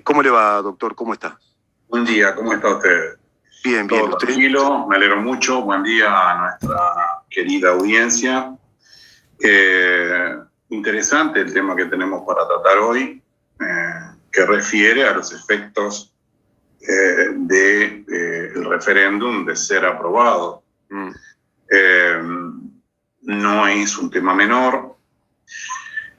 ¿Cómo le va, doctor? ¿Cómo está? Buen día, ¿cómo está usted? Bien, bien. Todo ¿Usted? tranquilo, me alegro mucho. Buen día a nuestra querida audiencia. Interesante el tema que tenemos para tratar hoy, que refiere a los efectos del referéndum de ser aprobado. No es un tema menor,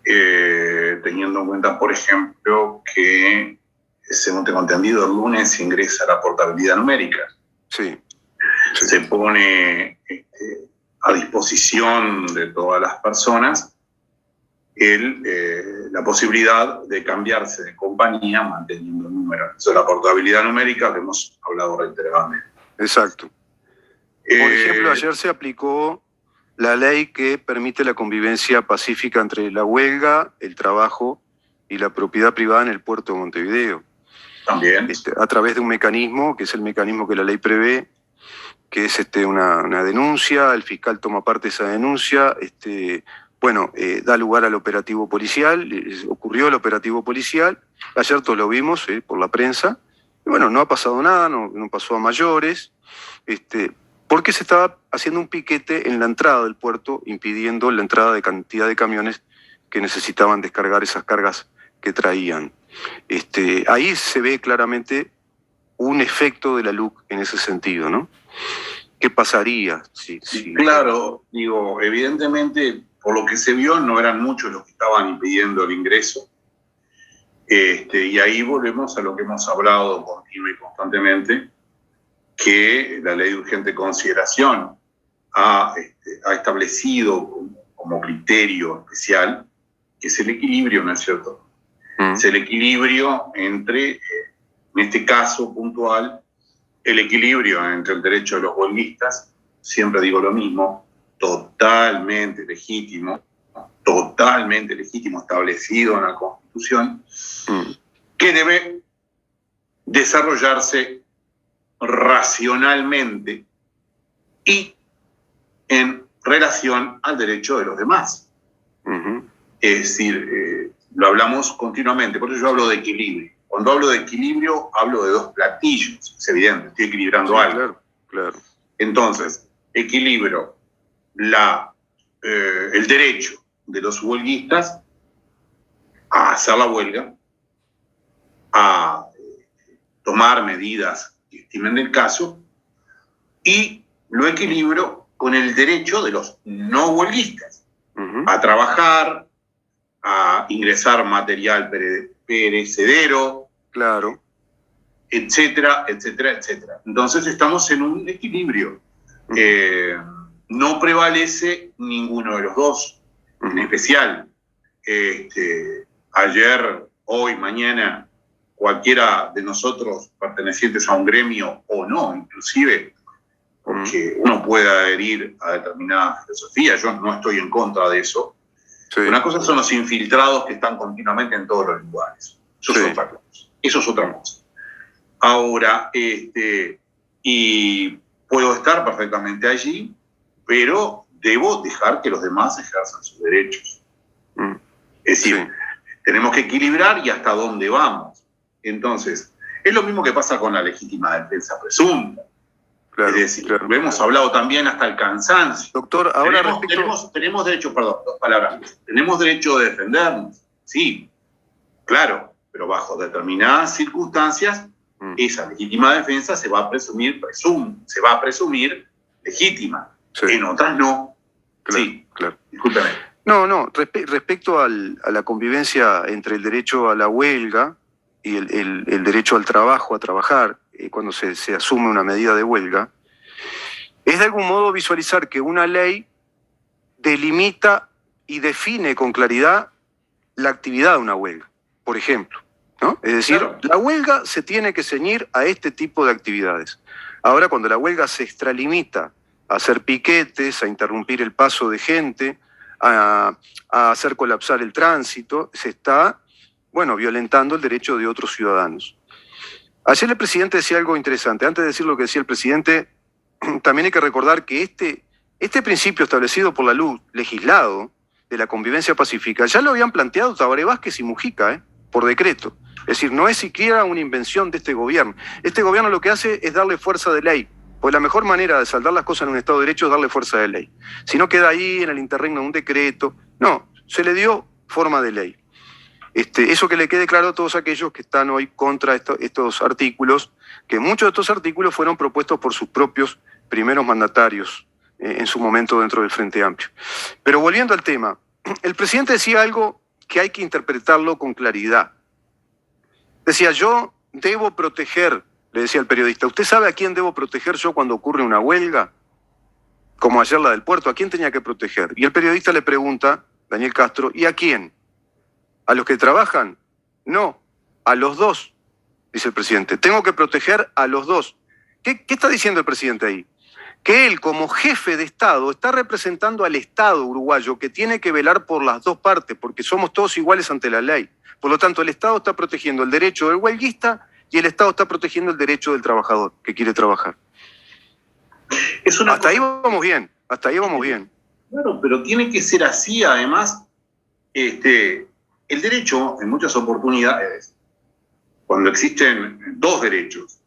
teniendo en cuenta, por ejemplo, que, según tengo entendido, el lunes ingresa la portabilidad numérica. Sí. Se pone a disposición de todas las personas la posibilidad de cambiarse de compañía manteniendo el número. Eso es la portabilidad numérica que hemos hablado reiteradamente. Exacto. Por ejemplo, ayer se aplicó la ley que permite la convivencia pacífica entre la huelga, el trabajo y la propiedad privada en el puerto de Montevideo. También. A través de un mecanismo, que es el mecanismo que la ley prevé, que es una denuncia, el fiscal toma parte de esa denuncia, da lugar al operativo policial, ocurrió el operativo policial, ayer todos lo vimos por la prensa, y bueno, no ha pasado nada, no pasó a mayores, porque se estaba haciendo un piquete en la entrada del puerto, impidiendo la entrada de cantidad de camiones que necesitaban descargar esas cargas que traían. Ahí se ve claramente un efecto de la LUC en ese sentido, ¿no? ¿Qué pasaría? Sí. Claro, digo, evidentemente, por lo que se vio, no eran muchos los que estaban impidiendo el ingreso. Y ahí volvemos a lo que hemos hablado continua y constantemente, que la ley de urgente consideración ha establecido como criterio especial, que es el equilibrio, ¿no es cierto? Es el equilibrio entre, en este caso puntual, el equilibrio entre el derecho de los huelguistas, siempre digo lo mismo, totalmente legítimo establecido en la Constitución, que debe desarrollarse racionalmente y en relación al derecho de los demás. Es decir, lo hablamos continuamente, por eso yo hablo de equilibrio. Cuando hablo de equilibrio, hablo de dos platillos, es evidente, estoy equilibrando algo. Claro. Entonces, equilibro el derecho de los huelguistas a hacer la huelga, a tomar medidas que estimen del caso, y lo equilibro con el derecho de los no huelguistas a trabajar, a ingresar material perecedero, claro, etcétera. Entonces estamos en un equilibrio. No prevalece ninguno de los dos. En especial, ayer, hoy, mañana, cualquiera de nosotros pertenecientes a un gremio o no, inclusive, porque uno puede adherir a determinada filosofía, yo no estoy en contra de eso. Sí. Una cosa son los infiltrados que están continuamente en todos los lugares. Eso es otra cosa. Ahora, y puedo estar perfectamente allí, pero debo dejar que los demás ejerzan sus derechos. Es decir, tenemos que equilibrar y hasta dónde vamos. Entonces, es lo mismo que pasa con la legítima defensa presunta. Claro, es decir, lo hemos hablado también hasta el cansancio. Doctor, ahora tenemos derecho, perdón, dos palabras. Tenemos derecho de defendernos, sí, claro, pero bajo determinadas circunstancias, esa legítima defensa se va a presumir legítima. Sí. En otras no. Claro, sí, claro. Discúlpeme. No, respecto a la convivencia entre el derecho a la huelga y el derecho al trabajo, a trabajar, cuando se asume una medida de huelga, es de algún modo visualizar que una ley delimita y define con claridad la actividad de una huelga, por ejemplo, ¿no? Es decir, claro, la huelga se tiene que ceñir a este tipo de actividades. Ahora, cuando la huelga se extralimita a hacer piquetes, a interrumpir el paso de gente, a hacer colapsar el tránsito, se está, violentando el derecho de otros ciudadanos. Ayer el presidente decía algo interesante. Antes de decir lo que decía el presidente, también hay que recordar que este principio establecido por la LUC, legislado, de la convivencia pacífica, ya lo habían planteado Tabaré Vázquez y Mujica, por decreto. Es decir, no es siquiera una invención de este gobierno. Este gobierno lo que hace es darle fuerza de ley. Pues la mejor manera de saldar las cosas en un Estado de Derecho es darle fuerza de ley. Si no queda ahí en el interregno de un decreto. No, se le dio forma de ley. Eso que le quede claro a todos aquellos que están hoy contra estos artículos, que muchos de estos artículos fueron propuestos por sus propios primeros mandatarios en su momento dentro del Frente Amplio. Pero volviendo al tema, el presidente decía algo que hay que interpretarlo con claridad. Decía, yo debo proteger, le decía el periodista, ¿usted sabe a quién debo proteger yo cuando ocurre una huelga? Como ayer la del puerto, ¿a quién tenía que proteger? Y el periodista le pregunta, Daniel Castro, ¿y a quién? ¿A los que trabajan? No, a los dos, dice el presidente. Tengo que proteger a los dos. ¿Qué está diciendo el presidente ahí? Que él, como jefe de Estado, está representando al Estado uruguayo, que tiene que velar por las dos partes, porque somos todos iguales ante la ley. Por lo tanto, el Estado está protegiendo el derecho del huelguista y el Estado está protegiendo el derecho del trabajador que quiere trabajar. Hasta ahí vamos bien, hasta ahí vamos bien. Claro, pero tiene que ser así, además, el derecho, en muchas oportunidades, cuando existen dos derechos,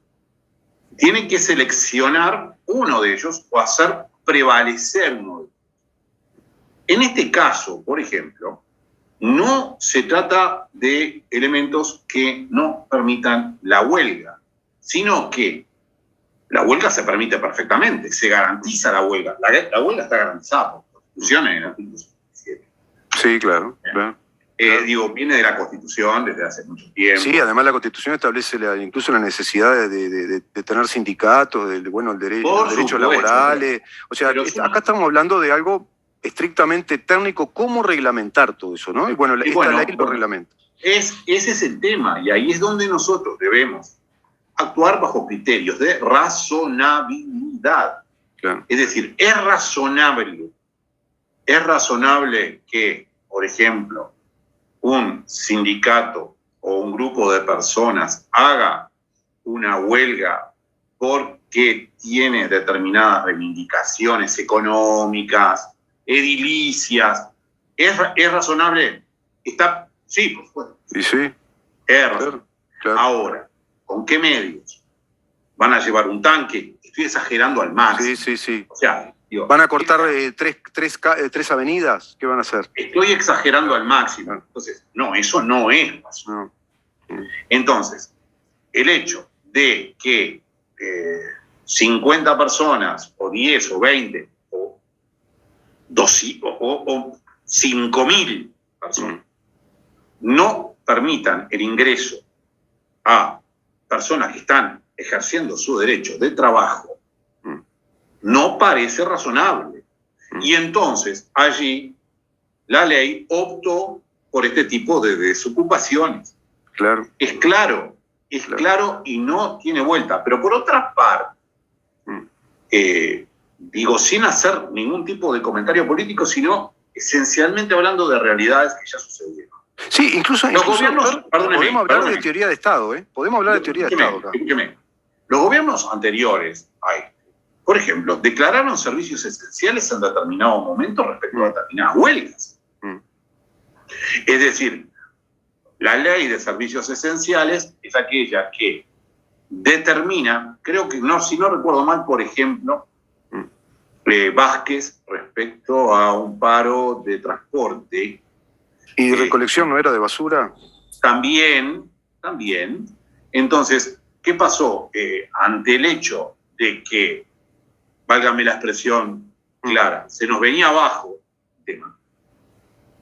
tienen que seleccionar uno de ellos o hacer prevalecer uno de ellos. En este caso, por ejemplo, no se trata de elementos que no permitan la huelga, sino que la huelga se permite perfectamente, se garantiza la huelga. La huelga está garantizada por Constitución en el artículo 57. Sí, claro. Claro. Viene de la Constitución desde hace mucho tiempo. Sí, además la Constitución establece incluso la necesidad de tener sindicatos, el derecho laborales. O sea, acá estamos hablando de algo estrictamente técnico, cómo reglamentar todo eso, ¿no? Y bueno, esta ley lo reglamenta. Ese es el tema, y ahí es donde nosotros debemos actuar bajo criterios de razonabilidad. Claro. Es decir, es razonable que, por ejemplo, un sindicato o un grupo de personas haga una huelga porque tiene determinadas reivindicaciones económicas, edilicias. ¿Es razonable? Sí, por supuesto. Y sí. Es razonable. Claro. Ahora, ¿con qué medios? ¿Van a llevar un tanque? Estoy exagerando al máximo. Sí. O sea, ¿van a cortar tres avenidas? ¿Qué van a hacer? Estoy exagerando al máximo. Entonces, no, eso no es razonable. No. Entonces, el hecho de que 50 personas, o 10, o 20, o 5.000 personas no permitan el ingreso a personas que están ejerciendo su derecho de trabajo, no parece razonable. Y entonces allí la ley optó por este tipo de desocupaciones. Claro. Es claro y no tiene vuelta. Pero por otra parte, sin hacer ningún tipo de comentario político, sino esencialmente hablando de realidades que ya sucedieron. Sí, incluso podemos hablar de teoría de Estado, ¿eh? Podemos hablar de teoría de Estado acá. Escúcheme. Los gobiernos anteriores, por ejemplo, declararon servicios esenciales en determinado momento respecto a determinadas huelgas. Es decir, la ley de servicios esenciales es aquella que determina, creo que si no recuerdo mal, por ejemplo, Vázquez respecto a un paro de transporte. ¿Y recolección no era de basura? También. Entonces, ¿qué pasó? Ante el hecho de que, válgame la expresión clara, se nos venía abajo el tema.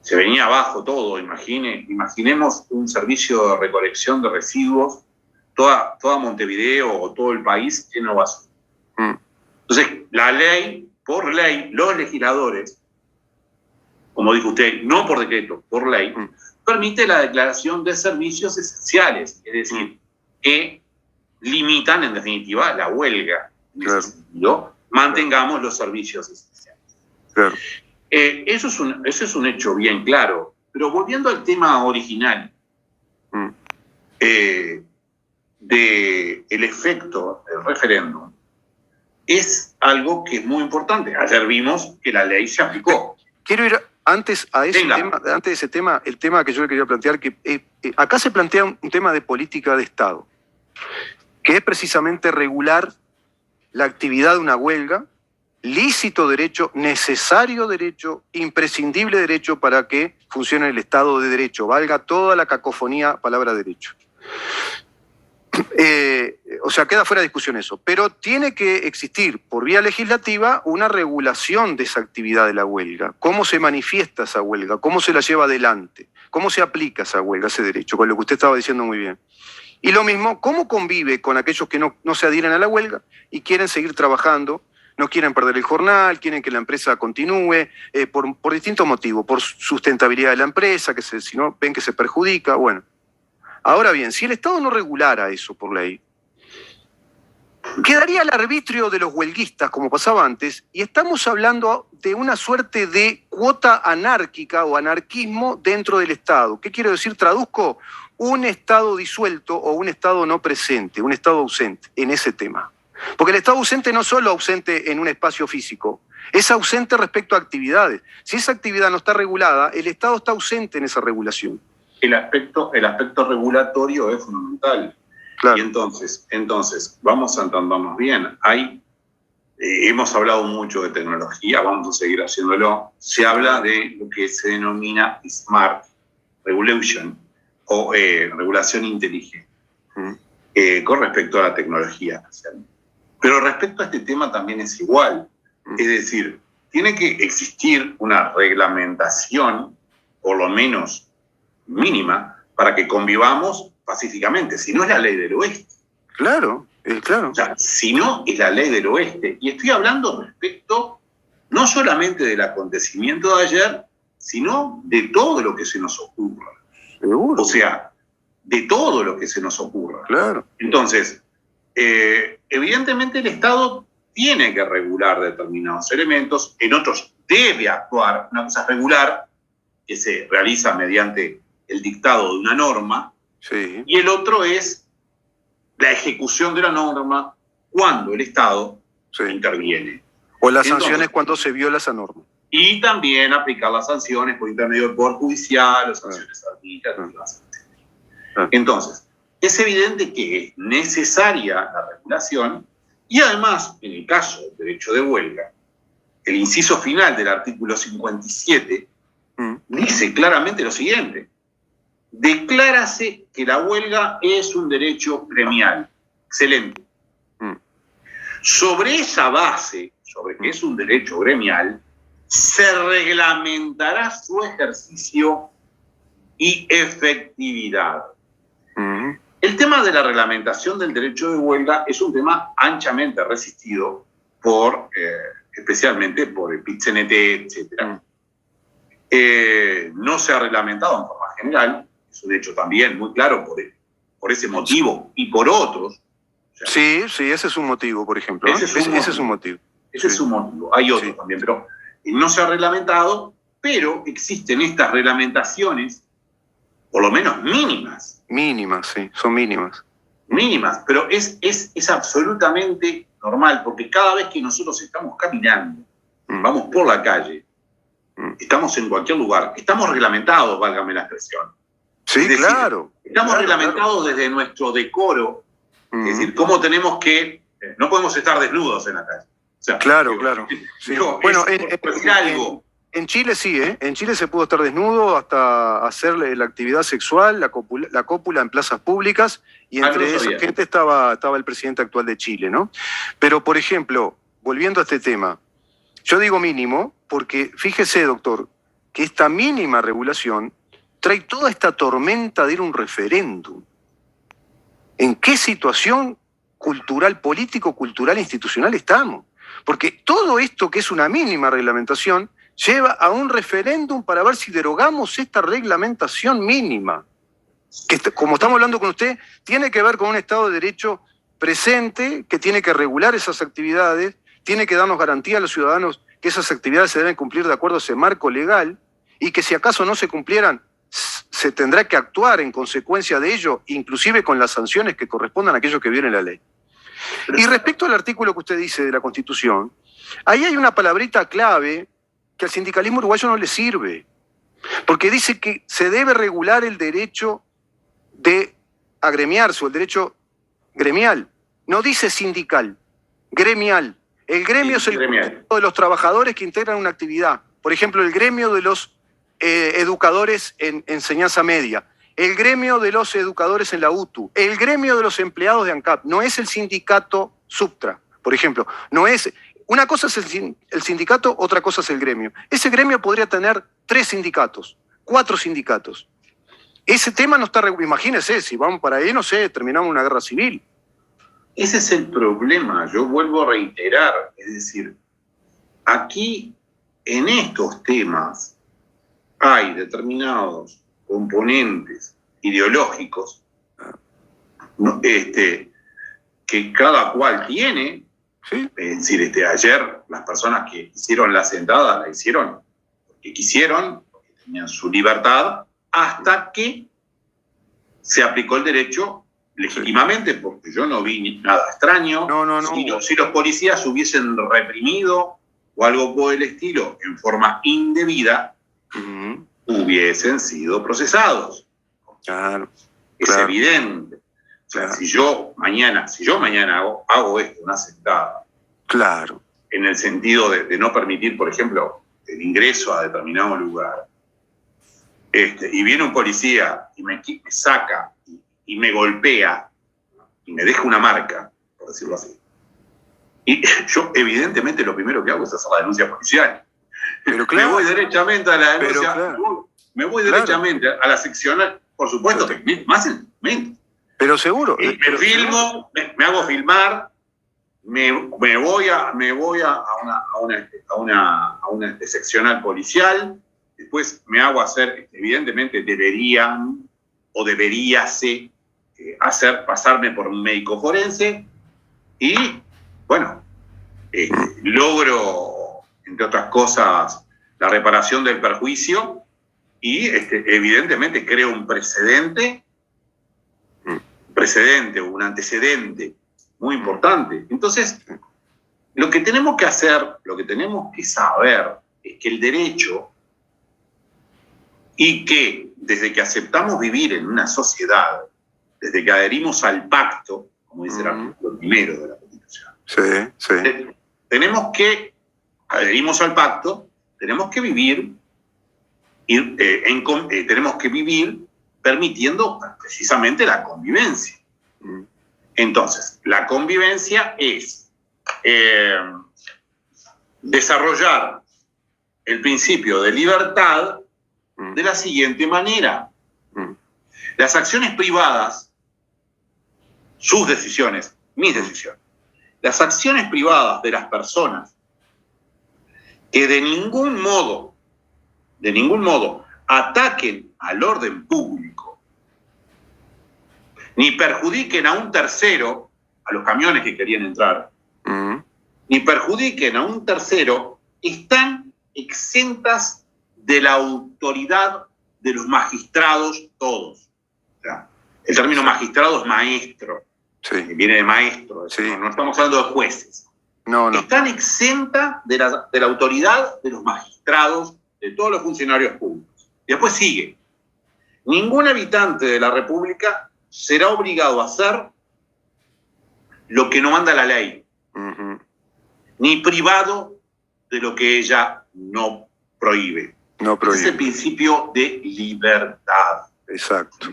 Se venía abajo todo, imaginemos un servicio de recolección de residuos, toda Montevideo o todo el país lleno de basura. Entonces, por ley, los legisladores, como dijo usted, no por decreto, por ley, permite la declaración de servicios esenciales, es decir, que limitan en definitiva la huelga. En ese sentido, mantengamos los servicios esenciales. Claro. Eso es un hecho bien claro. Pero volviendo al tema original del efecto del referéndum, es algo que es muy importante. Ayer vimos que la ley se aplicó. Quiero ir Antes de ese tema, el tema que yo le quería plantear, que acá se plantea un tema de política de Estado, que es precisamente regular la actividad de una huelga, lícito derecho, necesario derecho, imprescindible derecho para que funcione el Estado de Derecho, valga toda la cacofonía palabra derecho. O sea, queda fuera de discusión eso, pero tiene que existir por vía legislativa una regulación de esa actividad de la huelga. ¿Cómo se manifiesta esa huelga? ¿Cómo se la lleva adelante? ¿Cómo se aplica esa huelga, ese derecho? Con lo que usted estaba diciendo muy bien. Y lo mismo, ¿cómo convive con aquellos que no se adhieren a la huelga y quieren seguir trabajando, no quieren perder el jornal, quieren que la empresa continúe, por distintos motivos, por sustentabilidad de la empresa, que si no ven que se perjudica, bueno. Ahora bien, si el Estado no regulara eso por ley, quedaría al arbitrio de los huelguistas, como pasaba antes, y estamos hablando de una suerte de cuota anárquica o anarquismo dentro del Estado. ¿Qué quiero decir? Traduzco un Estado disuelto o un Estado no presente, un Estado ausente en ese tema. Porque el Estado ausente no solo ausente en un espacio físico, es ausente respecto a actividades. Si esa actividad no está regulada, el Estado está ausente en esa regulación. El aspecto regulatorio es fundamental. Claro. Y entonces, vamos a entendernos bien. Hemos hablado mucho de tecnología, vamos a seguir haciéndolo. Se habla de lo que se denomina Smart Regulation o regulación inteligente con respecto a la tecnología. Pero respecto a este tema también es igual. Es decir, tiene que existir una reglamentación, por lo menos mínima, para que convivamos pacíficamente. Si no es la ley del oeste. Claro, claro. O sea, si no es la ley del oeste. Y estoy hablando respecto no solamente del acontecimiento de ayer, sino de todo lo que se nos ocurra. Seguro. O sea, de todo lo que se nos ocurra. Claro. Entonces, evidentemente el Estado tiene que regular determinados elementos, en otros debe actuar. Una cosa es regular, que se realiza mediante el dictado de una norma, sí. Y el otro es la ejecución de la norma cuando el Estado interviene. O las sanciones cuando se viola esa norma. Y también aplicar las sanciones por intermedio del Poder Judicial, las sanciones administrativas. Entonces, es evidente que es necesaria la regulación y además, en el caso del derecho de huelga, el inciso final del artículo 57 dice claramente lo siguiente: declárase que la huelga es un derecho gremial. Excelente. Sobre esa base, sobre que es un derecho gremial, se reglamentará su ejercicio y efectividad. El tema de la reglamentación del derecho de huelga es un tema anchamente resistido especialmente por el PIT-CNT, etc. No se ha reglamentado en forma general. Es un hecho también muy claro por ese motivo y por otros. O sea, sí, ese es un motivo, por ejemplo. Ese es un motivo. Ese es un motivo. Hay otros también, pero no se ha reglamentado, pero existen estas reglamentaciones, por lo menos mínimas. Mínimas, sí, son mínimas. Mínimas, pero es absolutamente normal, porque cada vez que nosotros estamos caminando, vamos por la calle, estamos en cualquier lugar, estamos reglamentados, válgame la expresión. Sí, decir, claro. Estamos reglamentados desde nuestro decoro, es decir, cómo tenemos que... no podemos estar desnudos en la calle. O sea, claro. Sí. Bueno, algo. En Chile sí, En Chile se pudo estar desnudo hasta hacer la actividad sexual, la cópula en plazas públicas, y entre esa gente estaba el presidente actual de Chile, ¿no? Pero, por ejemplo, volviendo a este tema, yo digo mínimo porque, fíjese, doctor, que esta mínima regulación trae toda esta tormenta de ir a un referéndum. ¿En qué situación cultural, político, cultural, institucional estamos? Porque todo esto que es una mínima reglamentación lleva a un referéndum para ver si derogamos esta reglamentación mínima, que como estamos hablando con usted, tiene que ver con un Estado de Derecho presente, que tiene que regular esas actividades, tiene que darnos garantía a los ciudadanos que esas actividades se deben cumplir de acuerdo a ese marco legal, y que si acaso no se cumplieran, se tendrá que actuar en consecuencia de ello, inclusive con las sanciones que correspondan a aquello que viene en la ley. Y respecto al artículo que usted dice de la Constitución, ahí hay una palabrita clave que al sindicalismo uruguayo no le sirve, porque dice que se debe regular el derecho de agremiarse o el derecho gremial. No dice sindical, gremial. El gremio es el conjunto de los trabajadores que integran una actividad. Por ejemplo, el gremio de los educadores en enseñanza media, el gremio de los educadores en la UTU, el gremio de los empleados de ANCAP. No es el sindicato Subtra, por ejemplo. No es. Una cosa es el sindicato, otra cosa es el gremio. Ese gremio podría tener 3 sindicatos, 4 sindicatos. Ese tema no está... Imagínense, si vamos para ahí, no sé, terminamos una guerra civil. Ese es el problema, yo vuelvo a reiterar, es decir, aquí en estos temas hay determinados componentes ideológicos que cada cual tiene. ¿Sí? Es decir, ayer las personas que hicieron la sentada la hicieron porque quisieron, porque tenían su libertad, hasta que se aplicó el derecho legítimamente, porque yo no vi nada extraño. No. Si los policías hubiesen reprimido o algo por el estilo en forma indebida, hubiesen sido procesados. Claro. Es evidente. O sea, si yo mañana hago esto, una sentada, claro, en el sentido de no permitir, por ejemplo, el ingreso a determinado lugar, y viene un policía y me saca y me golpea y me deja una marca, por decirlo así. Y yo, evidentemente, lo primero que hago es hacer la denuncia policial. Pero claro, me voy derechamente a la denuncia, claro, me voy derechamente a la seccional, por supuesto, que más en el momento. Pero seguro. Me filmo, me hago filmar, me voy a una seccional policial, después me hago hacer, evidentemente deberíase pasarme por un médico forense y, bueno, logro, entre otras cosas, la reparación del perjuicio y, evidentemente, creo un precedente, un antecedente muy importante. Entonces, lo que tenemos que hacer, lo que tenemos que saber es que el derecho, y que desde que aceptamos vivir en una sociedad, desde que adherimos al pacto, como dice el artículo 1 de la Constitución, adherimos al pacto, tenemos que vivir permitiendo precisamente la convivencia. Entonces, la convivencia es desarrollar el principio de libertad de la siguiente manera. Las acciones privadas, sus decisiones, mis decisiones, las acciones privadas de las personas que de ningún modo ataquen al orden público, ni perjudiquen a un tercero, a los camiones que querían entrar, ni perjudiquen a un tercero, están exentas de la autoridad de los magistrados todos. O sea, el término magistrado es maestro, viene de maestro, no estamos hablando de jueces. No. Están exentas de la autoridad de los magistrados, de todos los funcionarios públicos. Y después sigue. Ningún habitante de la República será obligado a hacer lo que no manda la ley, ni privado de lo que ella no prohíbe. Es el principio de libertad. Exacto.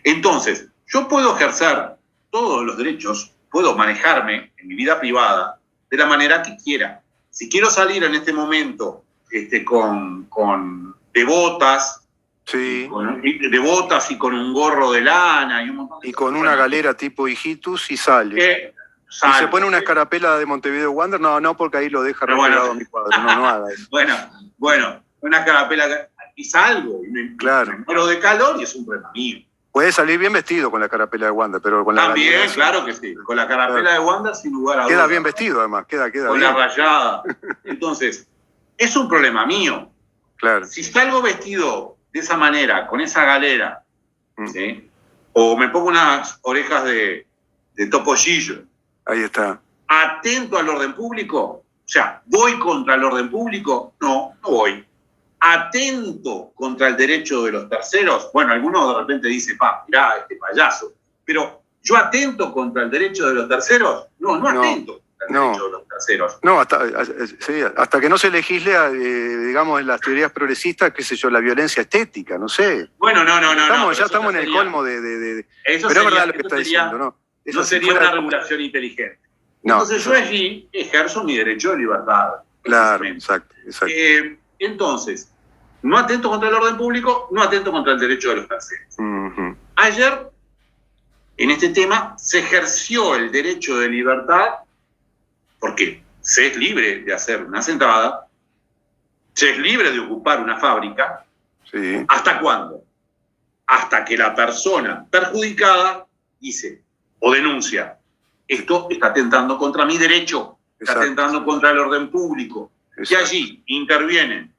Entonces, yo puedo ejercer todos los derechos, puedo manejarme en mi vida privada de la manera que quiera. Si quiero salir en este momento de botas, de botas y con un gorro de lana y un montón de y con una galera tipo hijitus y sale. Y se pone una escarapela de Montevideo Wander, no, porque ahí lo deja revelado a mi cuadro, no haga eso. Bueno, una escarapela y salgo, y me muero de calor y es un problema mío. Puede salir bien vestido con la carapela de Wander, pero con la también, galera, claro que sí, con la carapela de Wander sin lugar a dudas. Queda bien vestido además, queda con bien. La rayada. Entonces, es un problema mío. Claro. Si salgo vestido de esa manera, con esa galera, ¿sí? O me pongo unas orejas de topollillo, ahí está. atento al orden público, sea, ¿voy contra el orden público? No, no voy. ¿Atento contra el derecho de los terceros? Bueno, algunos de repente dicen, mirá, este payaso. Pero yo atento contra el derecho de los terceros, no atento contra el derecho de los terceros. No, hasta que no se legisle, digamos, en las teorías progresistas, qué sé yo, la violencia estética, no sé. Bueno, no. Ya estamos en el colmo de eso pero sería, es verdad lo que está diciendo, ¿no? Eso no sería una regulación inteligente. No, entonces yo allí ejerzo mi derecho de libertad. Claro, exacto. Entonces, no atento contra el orden público, no atento contra el derecho de los terceros. Uh-huh. Ayer, en este tema, se ejerció el derecho de libertad porque se es libre de hacer una sentada, se es libre de ocupar una fábrica. Sí. ¿Hasta cuándo? Hasta que la persona perjudicada dice o denuncia, esto está atentando contra mi derecho, está atentando contra el orden público. Exacto. Y allí intervienen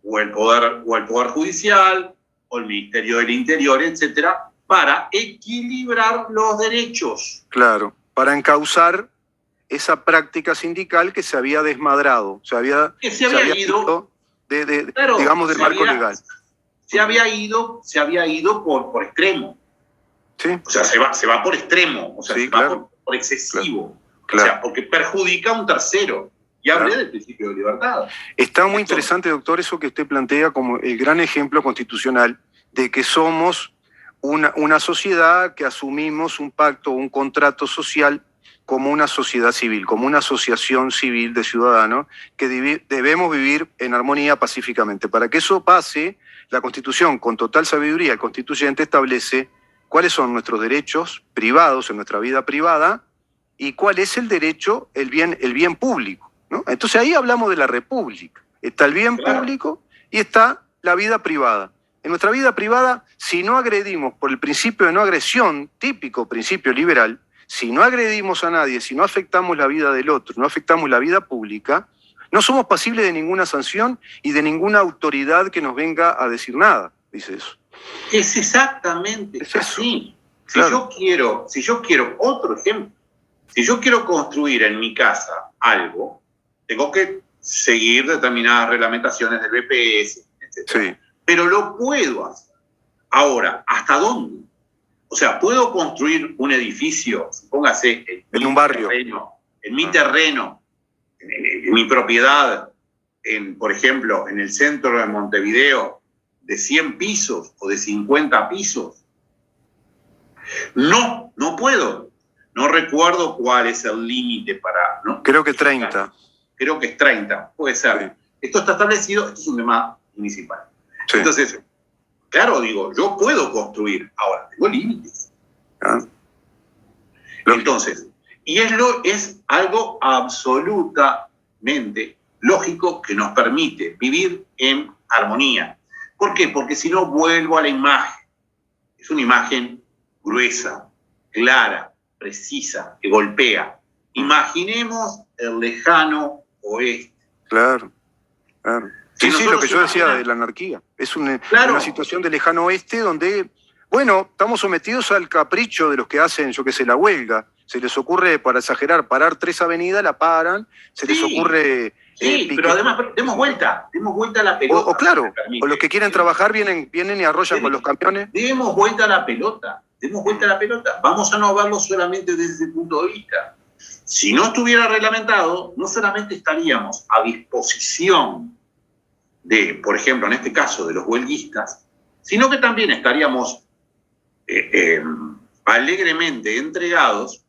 o el Poder Judicial, o el Ministerio del Interior, etcétera, para equilibrar los derechos. Claro, para encauzar esa práctica sindical que se había desmadrado, se había ido digamos, del marco legal. Se había ido por extremo. Sí. O sea, se va por extremo, o sea, sí, se va por excesivo. Claro. O sea, porque perjudica a un tercero. Y hablé del principio de libertad. Está muy interesante, doctor, eso que usted plantea como el gran ejemplo constitucional de que somos una sociedad que asumimos un pacto, un contrato social como una sociedad civil, como una asociación civil de ciudadanos que debemos vivir en armonía pacíficamente. Para que eso pase, la Constitución, con total sabiduría, el constituyente establece cuáles son nuestros derechos privados en nuestra vida privada y cuál es el derecho, el bien público, ¿no? Entonces ahí hablamos de la república. Está el bien público y está la vida privada. En nuestra vida privada, si no agredimos por el principio de no agresión, típico principio liberal, si no agredimos a nadie, si no afectamos la vida del otro, no afectamos la vida pública, no somos pasibles de ninguna sanción y de ninguna autoridad que nos venga a decir nada, dice eso. Es exactamente así. Claro. Si yo quiero otro ejemplo, si yo quiero construir en mi casa algo, tengo que seguir determinadas reglamentaciones del BPS, etc. Sí. Pero lo puedo hacer. Ahora, ¿hasta dónde? O sea, ¿puedo construir un edificio, póngase, en un barrio, en mi terreno, en mi propiedad, por ejemplo, en el centro de Montevideo, de 100 pisos o de 50 pisos? No puedo. No recuerdo cuál es el límite para... ¿no? Creo que 30. Creo que es 30, puede ser. Sí. Esto está establecido, esto es un tema municipal. Sí. Entonces, claro, digo, yo puedo construir, ahora tengo límites. Entonces, y es algo absolutamente lógico que nos permite vivir en armonía. ¿Por qué? Porque si no vuelvo a la imagen. Es una imagen gruesa, clara, precisa, que golpea. Imaginemos el lejano oeste. Claro. Sí, lo que yo decía de la anarquía. Es una situación de lejano oeste donde, bueno, estamos sometidos al capricho de los que hacen, yo qué sé, la huelga. Se les ocurre, para exagerar, parar 3 avenidas, la paran, les ocurre... Sí, pero además demos vuelta a la pelota. O los que quieren trabajar vienen y arrollan con los camiones. Demos vuelta a la pelota. Vamos a no verlo solamente desde ese punto de vista. Si no estuviera reglamentado, no solamente estaríamos a disposición de, por ejemplo, en este caso, de los huelguistas, sino que también estaríamos alegremente entregados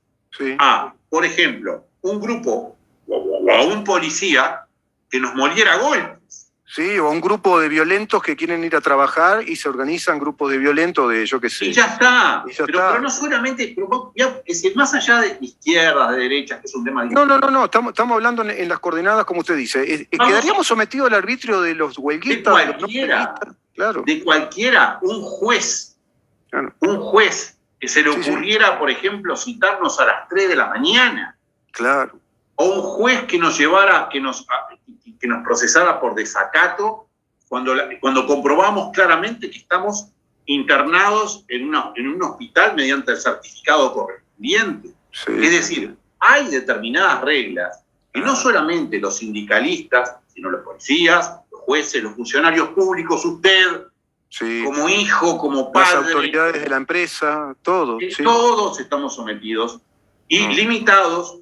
a, por ejemplo, un grupo o a un policía que nos moliera a golpes. Sí, o a un grupo de violentos que quieren ir a trabajar y se organizan grupos de violentos de, yo qué sé. Y ya está. Pero no solamente, es más allá de izquierdas, de derechas, que es un tema distinto. No, estamos hablando en las coordenadas, como usted dice. ¿Quedaríamos sometidos al arbitrio de los huelguistas? De cualquiera, un juez. Claro. Un juez que se le ocurriera, por ejemplo, citarnos a las 3 de la mañana. Claro. O un juez que nos llevara, que nos procesara por desacato cuando comprobamos claramente que estamos internados en un hospital mediante el certificado correspondiente. Es decir, hay determinadas reglas Y no solamente los sindicalistas, sino los policías, los jueces, los funcionarios públicos, usted, sí, como hijo, como padre. Las autoridades de la empresa, todos. Sí. Todos estamos sometidos y limitados,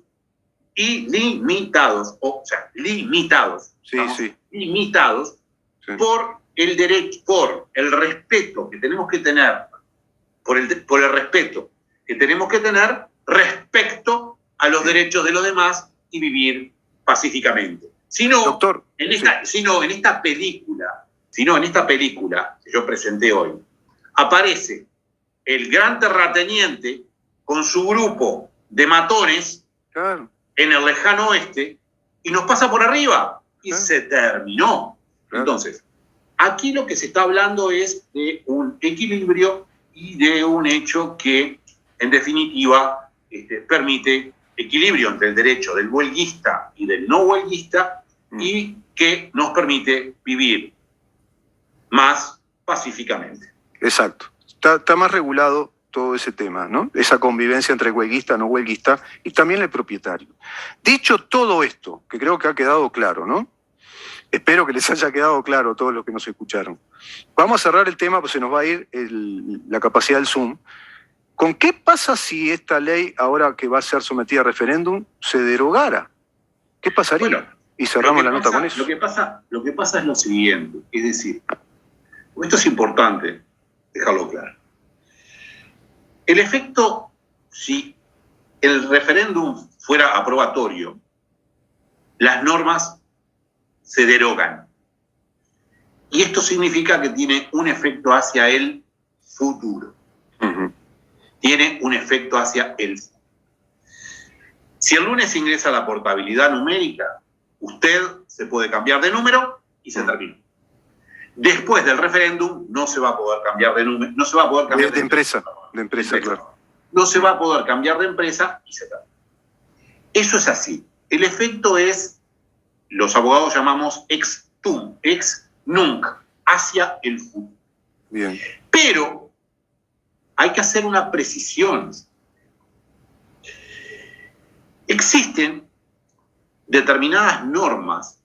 o sea, limitados. Sí. Limitados por el derecho, por el respeto que tenemos que tener, por el respeto que tenemos que tener respecto a los derechos de los demás y vivir pacíficamente. Si no, en esta película que yo presenté hoy, aparece el gran terrateniente con su grupo de matones en el lejano oeste y nos pasa por arriba y se terminó. Entonces, aquí lo que se está hablando es de un equilibrio y de un hecho que, en definitiva, permite equilibrio entre el derecho del huelguista y del no huelguista y que nos permite vivir más pacíficamente. Exacto. Está más regulado todo ese tema, ¿no? Esa convivencia entre huelguista, no huelguista y también el propietario. Dicho todo esto, que creo que ha quedado claro, ¿no? Espero que les haya quedado claro a todos los que nos escucharon. Vamos a cerrar el tema, pues se nos va a ir la capacidad del Zoom. ¿Con qué pasa si esta ley, ahora que va a ser sometida a referéndum, se derogara? ¿Qué pasaría? Bueno, y cerramos la nota con eso. Lo que pasa es lo siguiente, es decir, esto es importante dejarlo claro. El efecto, si el referéndum fuera aprobatorio, las normas se derogan. Y esto significa que tiene un efecto hacia el futuro. Tiene un efecto hacia el futuro. Si el lunes ingresa la portabilidad numérica, usted se puede cambiar de número y se terminó. Después del referéndum no se va a poder cambiar de número, no se va a poder cambiar de empresa. De empresa, claro. No se va a poder cambiar de empresa y se termina. Eso es así. El efecto es, los abogados llamamos ex nunc, hacia el futuro. Bien. Pero hay que hacer una precisión. Existen determinadas normas,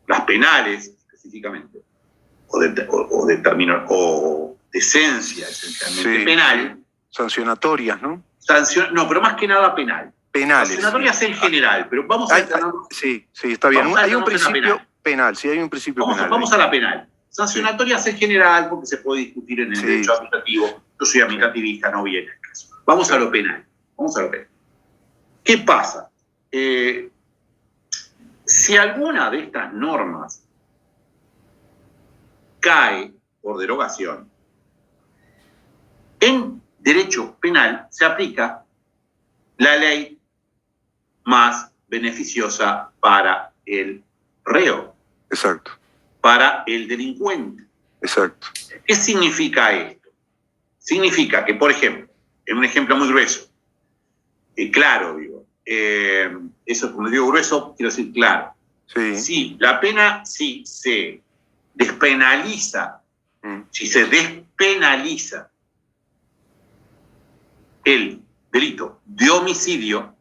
las penales específicamente, o de esencia esencialmente penal. Sancionatorias, ¿no? No, pero más que nada penal. Penales. Sancionatorias en general, pero vamos a... Sí, está bien. Hay un principio penal, sí, hay un principio penal. Vamos a la penal. Sancionatorias en general, porque se puede discutir en el derecho administrativo. Yo soy administrativista, no viene el caso. Vamos a lo penal. ¿Qué pasa? Si alguna de estas normas cae por derogación, en derecho penal se aplica la ley más beneficiosa para el reo. Exacto. Para el delincuente. Exacto. ¿Qué significa esto? Significa que, por ejemplo, en un ejemplo muy grueso, claro, digo, eso cuando digo grueso, quiero decir claro. Sí. Si la pena, si se despenaliza, el delito de homicidio,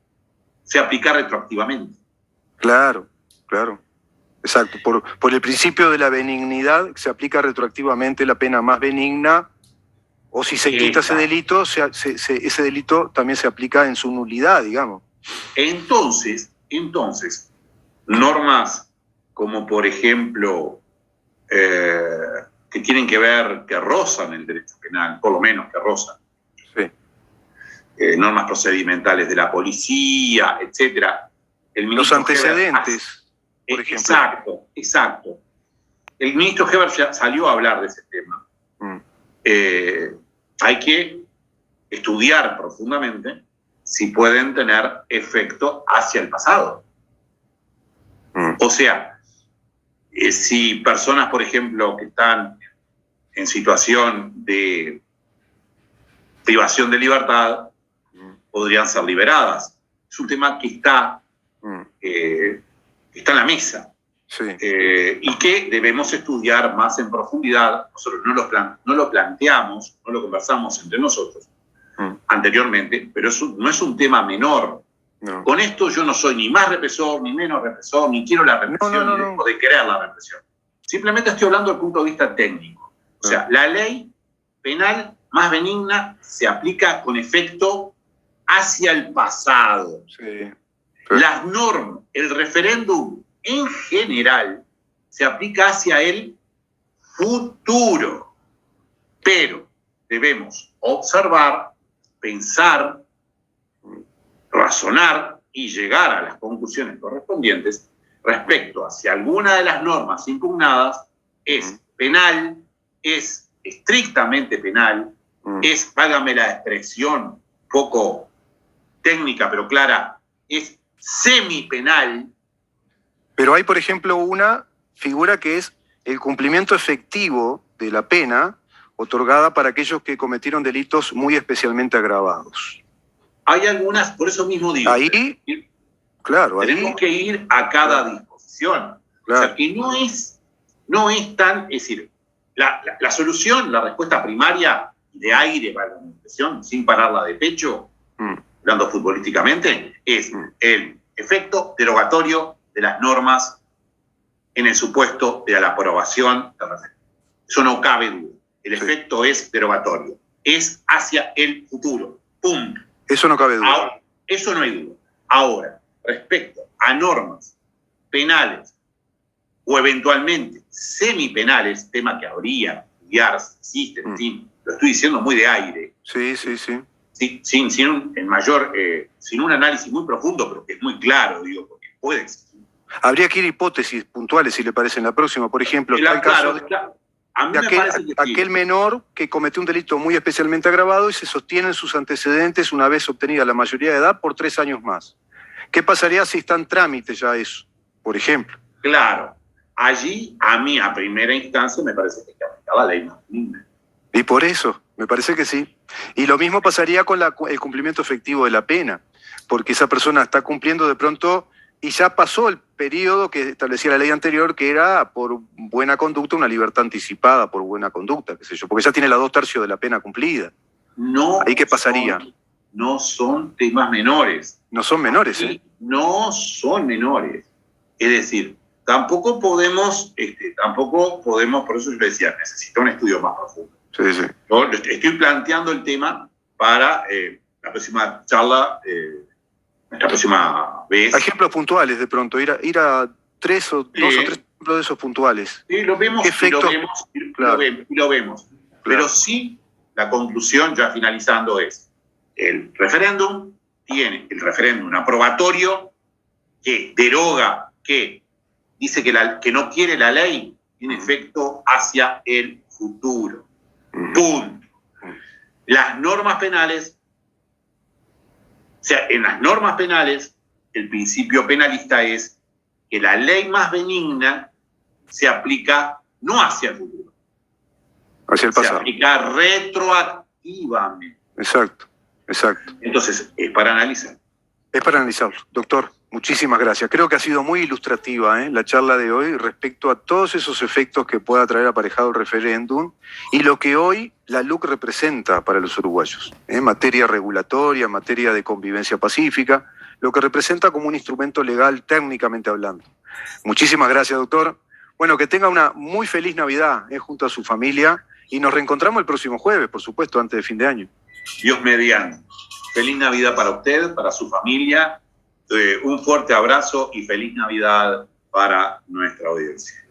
se aplica retroactivamente. Claro. Exacto. Por el principio de la benignidad se aplica retroactivamente la pena más benigna, o si se quita ese delito, ese delito también se aplica en su nulidad, digamos. Entonces, normas como por ejemplo que tienen que ver, que rozan el derecho penal, por lo menos que rozan. Sí. Normas procedimentales de la policía, etcétera. Los antecedentes, por ejemplo. Exacto. El ministro Heber ya salió a hablar de ese tema. Hay que estudiar profundamente si pueden tener efecto hacia el pasado. O sea, si personas, por ejemplo, que están en situación de privación de libertad, podrían ser liberadas. Es un tema que está en la mesa. Sí. Y que debemos estudiar más en profundidad. Nosotros no lo planteamos, no lo conversamos entre nosotros anteriormente, pero no es un tema menor. No. Con esto yo no soy ni más represor, ni menos represor, ni quiero la represión, ni dejo de querer la represión. Simplemente estoy hablando desde el punto de vista técnico. O sea, la ley penal más benigna se aplica con efecto hacia el pasado. Sí. Las normas, el referéndum en general, se aplica hacia el futuro. Pero debemos observar, pensar, razonar y llegar a las conclusiones correspondientes respecto a si alguna de las normas impugnadas es penal, es estrictamente penal, es, válgame la expresión poco técnica pero clara, es semipenal. Pero hay, por ejemplo, una figura que es el cumplimiento efectivo de la pena otorgada para aquellos que cometieron delitos muy especialmente agravados. Hay algunas, por eso mismo digo. Ahí, claro, tenemos que ir a cada disposición. Claro. O sea, que no es tan, es decir, la solución, la respuesta primaria de aire para la expresión, sin pararla de pecho, hablando futbolísticamente, es el efecto derogatorio de las normas en el supuesto de la aprobación del referéndum. Eso no cabe duda. El efecto es derogatorio. Es hacia el futuro. Punto. Eso no cabe duda. Ahora, eso no hay duda. Ahora, respecto a normas penales o eventualmente semipenales, tema que habría, estudiar, si existen, en fin, lo estoy diciendo muy de aire. Sí. Sin un análisis muy profundo, pero que es muy claro, digo, porque puede existir. Habría que ir a hipótesis puntuales, si le parece, en la próxima. Por ejemplo, está el caso de aquel menor que cometió un delito muy especialmente agravado y se sostienen sus antecedentes una vez obtenida la mayoría de edad por 3 años más. ¿Qué pasaría si está en trámite ya eso, por ejemplo? Claro. Allí, a mí, a primera instancia, me parece que hay que aplicar la ley más benigna. Y por eso, me parece que sí. Y lo mismo pasaría con el cumplimiento efectivo de la pena, porque esa persona está cumpliendo de pronto y ya pasó el periodo que establecía la ley anterior, que era por buena conducta, una libertad anticipada por buena conducta, qué sé yo, porque ya tiene la 2/3 de la pena cumplida. ¿Ahí qué pasaría? No son temas menores. No son menores, ¿eh? No son menores. Es decir, tampoco podemos, por eso yo le decía, necesito un estudio más profundo. Sí. Yo estoy planteando el tema para la próxima charla, la próxima vez. Ejemplos puntuales de pronto, ir a 2 o 3 ejemplos de esos puntuales. Sí, lo vemos, lo vemos. Claro. Pero sí, la conclusión, ya finalizando, es el referéndum tiene el referéndum aprobatorio que deroga, que dice que no quiere la ley, tiene efecto hacia el futuro. Punto. Las normas penales, o sea, en las normas penales, el principio penalista es que la ley más benigna se aplica no hacia el futuro, hacia el pasado. se aplica retroactivamente. Exacto. Entonces, es para analizar. Es para analizarlo. Doctor, muchísimas gracias. Creo que ha sido muy ilustrativa la charla de hoy respecto a todos esos efectos que pueda traer aparejado el referéndum y lo que hoy la LUC representa para los uruguayos, en materia regulatoria, en materia de convivencia pacífica, lo que representa como un instrumento legal técnicamente hablando. Muchísimas gracias, doctor. Bueno, que tenga una muy feliz Navidad junto a su familia y nos reencontramos el próximo jueves, por supuesto, antes de fin de año. Dios mediante. Feliz Navidad para usted, para su familia. Un fuerte abrazo y feliz Navidad para nuestra audiencia.